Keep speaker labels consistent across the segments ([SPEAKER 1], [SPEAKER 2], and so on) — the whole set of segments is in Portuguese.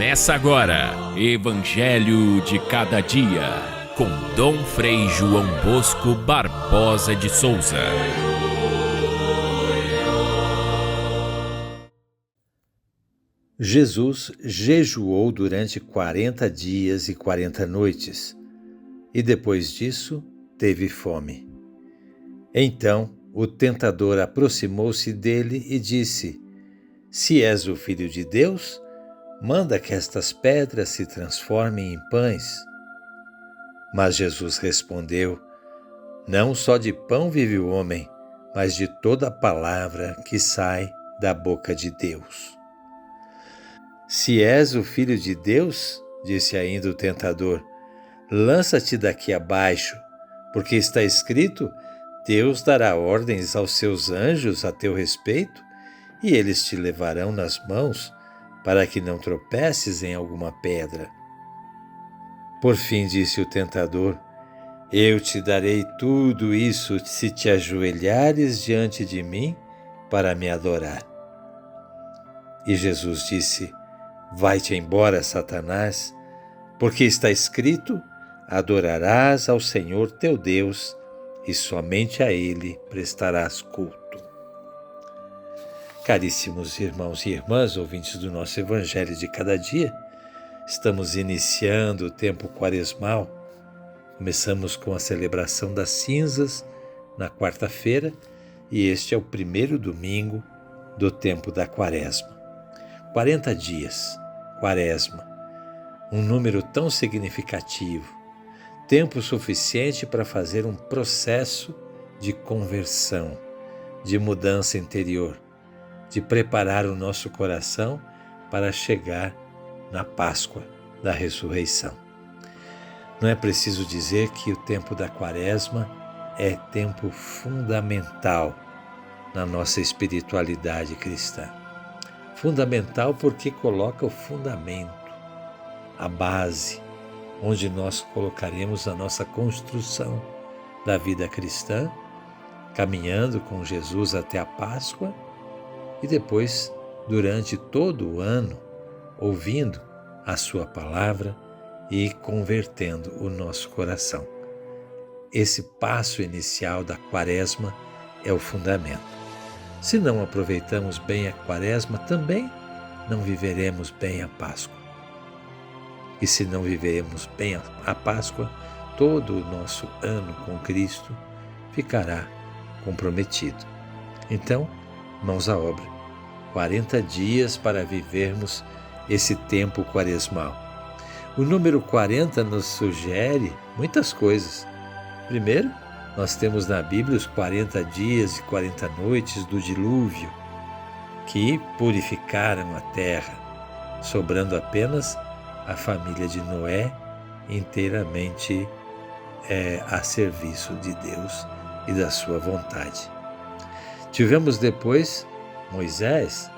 [SPEAKER 1] Começa agora, Evangelho de Cada Dia, com Dom Frei João Bosco Barbosa de Souza.
[SPEAKER 2] Jesus jejuou durante 40 dias e 40 noites, e depois disso teve fome. Então o tentador aproximou-se dele e disse: Se és o Filho de Deus, manda que estas pedras se transformem em pães. Mas Jesus respondeu: Não só de pão vive o homem, mas de toda palavra que sai da boca de Deus. Se és o Filho de Deus, disse ainda o tentador, lança-te daqui abaixo, porque está escrito: Deus dará ordens aos seus anjos a teu respeito, e eles te levarão nas mãos, para que não tropeces em alguma pedra. Por fim disse o tentador: Eu te darei tudo isso se te ajoelhares diante de mim para me adorar. E Jesus disse: Vai-te embora, Satanás, porque está escrito: Adorarás ao Senhor teu Deus e somente a Ele prestarás culto. Caríssimos irmãos e irmãs, ouvintes do nosso Evangelho de Cada Dia, estamos iniciando o tempo quaresmal. Começamos com a celebração das cinzas na quarta-feira e este é o primeiro domingo do tempo da quaresma. 40 dias, quaresma, um número tão significativo, tempo suficiente para fazer um processo de conversão, de mudança interior, de preparar o nosso coração para chegar na Páscoa da ressurreição. Não é preciso dizer que o tempo da quaresma é tempo fundamental na nossa espiritualidade cristã. Fundamental porque coloca o fundamento, a base, onde nós colocaremos a nossa construção da vida cristã, caminhando com Jesus até a Páscoa e depois, durante todo o ano, ouvindo a sua palavra e convertendo o nosso coração. Esse passo inicial da quaresma é o fundamento. Se não aproveitamos bem a quaresma, também não viveremos bem a Páscoa. E se não viveremos bem a Páscoa, todo o nosso ano com Cristo ficará comprometido. Então, mãos à obra. 40 dias para vivermos esse tempo quaresmal. O número 40 nos sugere muitas coisas. Primeiro, nós temos na Bíblia os 40 dias e 40 noites do dilúvio, que purificaram a terra, sobrando apenas a família de Noé inteiramente a serviço de Deus e da sua vontade. Tivemos depois Moisés,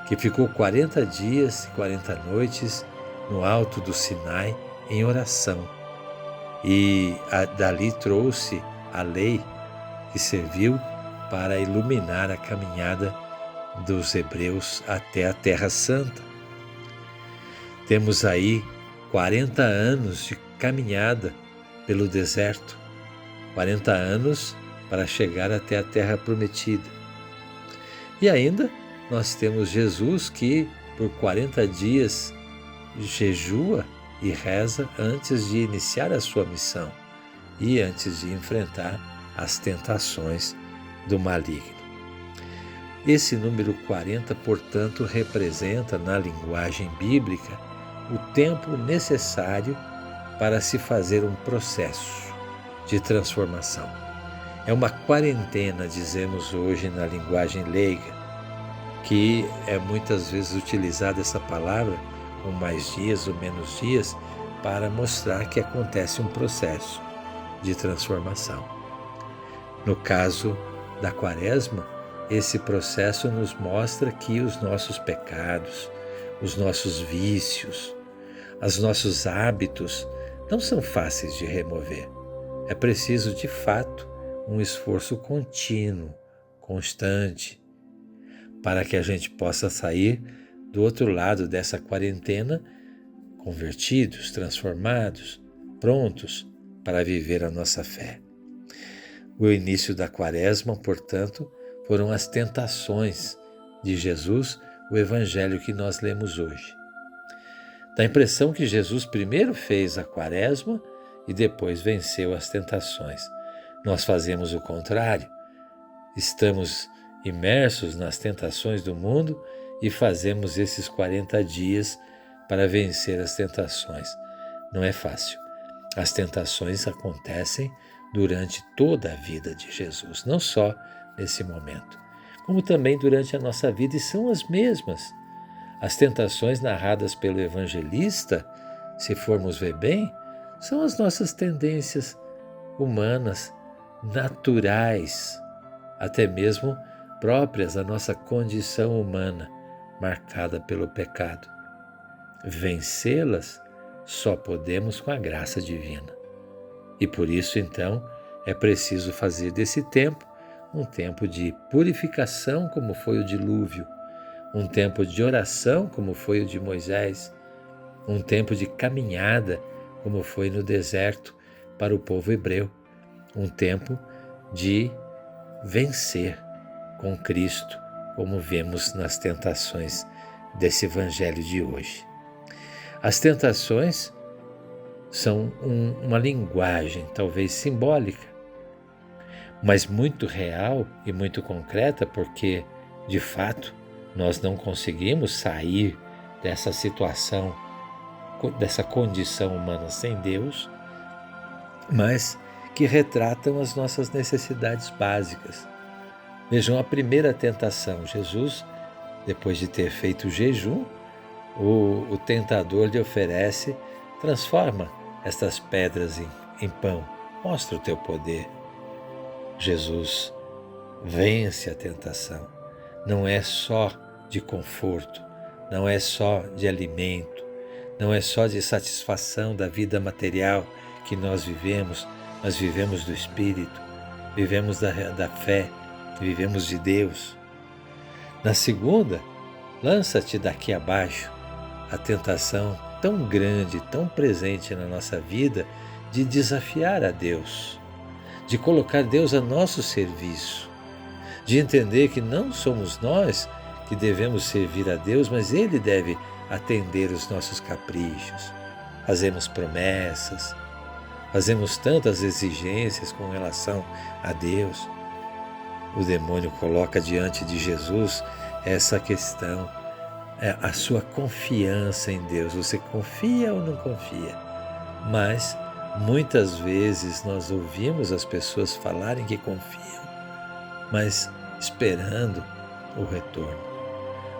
[SPEAKER 2] que ficou 40 dias e 40 noites no alto do Sinai em oração, e dali trouxe a lei que serviu para iluminar a caminhada dos hebreus até a Terra Santa. Temos aí 40 anos de caminhada pelo deserto, 40 anos para chegar até a Terra Prometida. E ainda nós temos Jesus que por 40 dias jejua e reza antes de iniciar a sua missão e antes de enfrentar as tentações do maligno. Esse número 40, portanto, representa na linguagem bíblica o tempo necessário para se fazer um processo de transformação. É uma quarentena, dizemos hoje na linguagem leiga, que é muitas vezes utilizada essa palavra com mais dias ou menos dias para mostrar que acontece um processo de transformação. No caso da quaresma, esse processo nos mostra que os nossos pecados, os nossos vícios, os nossos hábitos não são fáceis de remover. É preciso, de fato, um esforço contínuo, constante, para que a gente possa sair do outro lado dessa quarentena convertidos, transformados, prontos para viver a nossa fé. O início da Quaresma, portanto, foram as tentações de Jesus, o evangelho que nós lemos hoje. Dá a impressão que Jesus primeiro fez a Quaresma e depois venceu as tentações. Nós fazemos o contrário. Estamos imersos nas tentações do mundo e fazemos esses 40 dias para vencer as tentações. Não é fácil. As tentações acontecem durante toda a vida de Jesus, não só nesse momento, como também durante a nossa vida, e são as mesmas. As tentações narradas pelo evangelista, se formos ver bem, são as nossas tendências humanas, naturais, até mesmo próprias da nossa condição humana, marcada pelo pecado. Vencê-las só podemos com a graça divina. E por isso, então, é preciso fazer desse tempo um tempo de purificação, como foi o dilúvio, um tempo de oração, como foi o de Moisés, um tempo de caminhada, como foi no deserto para o povo hebreu, um tempo de vencer com Cristo, como vemos nas tentações desse evangelho de hoje. As tentações são uma linguagem talvez simbólica, mas muito real e muito concreta, porque, de fato, nós não conseguimos sair dessa situação, dessa condição humana sem Deus, mas que retratam as nossas necessidades básicas. Vejam a primeira tentação. Jesus, depois de ter feito o jejum, o tentador lhe oferece: transforma estas pedras em pão, mostra o teu poder. Jesus vence a tentação. Não é só de conforto, não é só de alimento, não é só de satisfação da vida material que nós vivemos, mas vivemos do Espírito, vivemos da fé, vivemos de Deus. Na segunda, lança-te daqui abaixo, a tentação tão grande, tão presente na nossa vida, de desafiar a Deus, de colocar Deus a nosso serviço, de entender que não somos nós que devemos servir a Deus, mas Ele deve atender os nossos caprichos. Fazemos promessas, fazemos tantas exigências com relação a Deus. O demônio coloca diante de Jesus essa questão, a sua confiança em Deus. Você confia ou não confia? Mas muitas vezes nós ouvimos as pessoas falarem que confiam, mas esperando o retorno.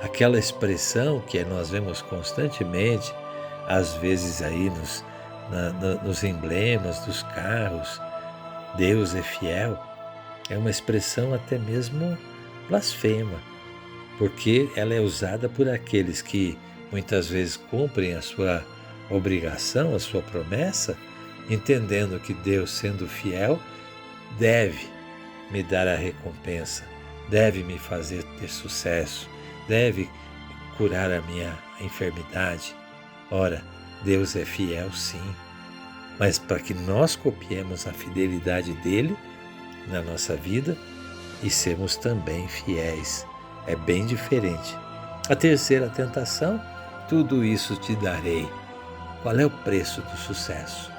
[SPEAKER 2] Aquela expressão que nós vemos constantemente, às vezes aí nos emblemas dos carros, Deus é fiel, é uma expressão até mesmo blasfema, porque ela é usada por aqueles que muitas vezes cumprem a sua obrigação, a sua promessa, entendendo que Deus, sendo fiel, deve me dar a recompensa, deve me fazer ter sucesso, deve curar a minha enfermidade. Ora, Deus é fiel, sim, mas para que nós copiemos a fidelidade dele na nossa vida e sermos também fiéis, é bem diferente. A terceira tentação: tudo isso te darei. Qual é o preço do sucesso?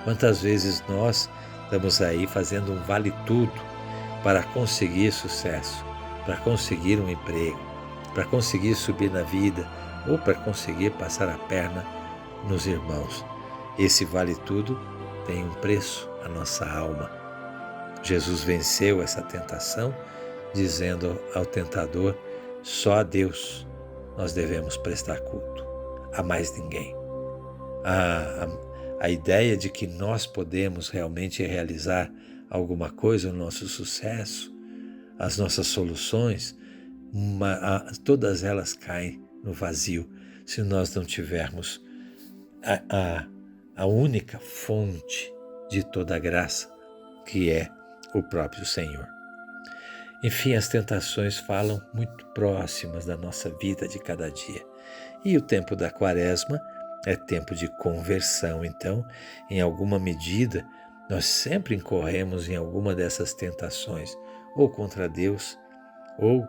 [SPEAKER 2] Quantas vezes nós estamos aí fazendo um vale tudo para conseguir sucesso, para conseguir um emprego, para conseguir subir na vida ou para conseguir passar a perna nos irmãos. Esse vale tudo tem um preço, a nossa alma. Jesus venceu essa tentação dizendo ao tentador: só a Deus nós devemos prestar culto, a mais ninguém. A ideia de que nós podemos realmente realizar alguma coisa, o nosso sucesso, as nossas soluções, todas elas caem no vazio se nós não tivermos a única fonte de toda a graça, que é o próprio Senhor. Enfim, as tentações falam muito próximas da nossa vida de cada dia. E o tempo da Quaresma É tempo de conversão. Então, em alguma medida, nós sempre incorremos em alguma dessas tentações, ou contra Deus, ou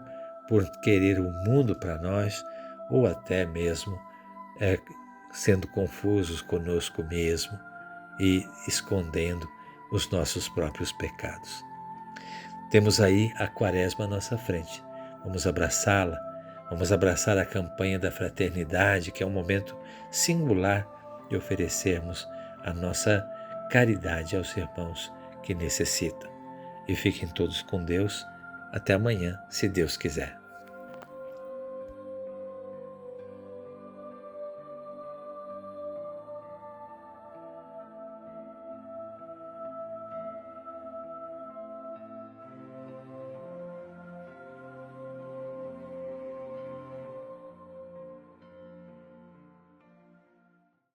[SPEAKER 2] por querer o mundo para nós, ou até mesmo sendo confusos conosco mesmo e escondendo os nossos próprios pecados. Temos aí a Quaresma à nossa frente. Vamos abraçá-la, vamos abraçar a campanha da fraternidade, que é um momento singular de oferecermos a nossa caridade aos irmãos que necessitam. E fiquem todos com Deus. Até amanhã, se Deus quiser.